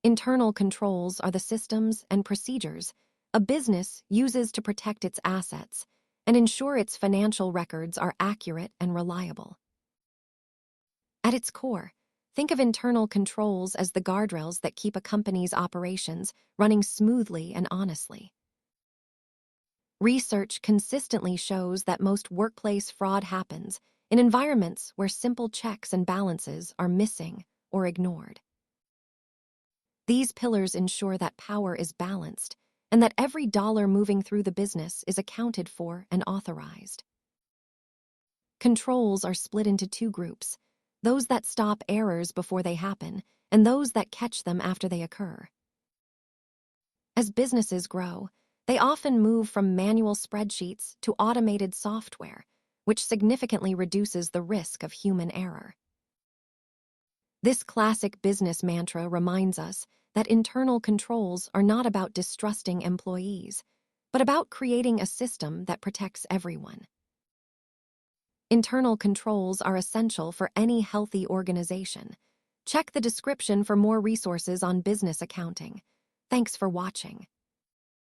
Internal controls are the systems and procedures a business uses to protect its assets and ensure its financial records are accurate and reliable. At its core, think of internal controls as the guardrails that keep a company's operations running smoothly and honestly. Research consistently shows that most workplace fraud happens in environments where simple checks and balances are missing or ignored. These pillars ensure that power is balanced and that every dollar moving through the business is accounted for and authorized. Controls are split into two groups: those that stop errors before they happen and those that catch them after they occur. As businesses grow, they often move from manual spreadsheets to automated software, which significantly reduces the risk of human error. This classic business mantra reminds us that internal controls are not about distrusting employees, but about creating a system that protects everyone. Internal controls are essential for any healthy organization. Check the description for more resources on business accounting. Thanks for watching.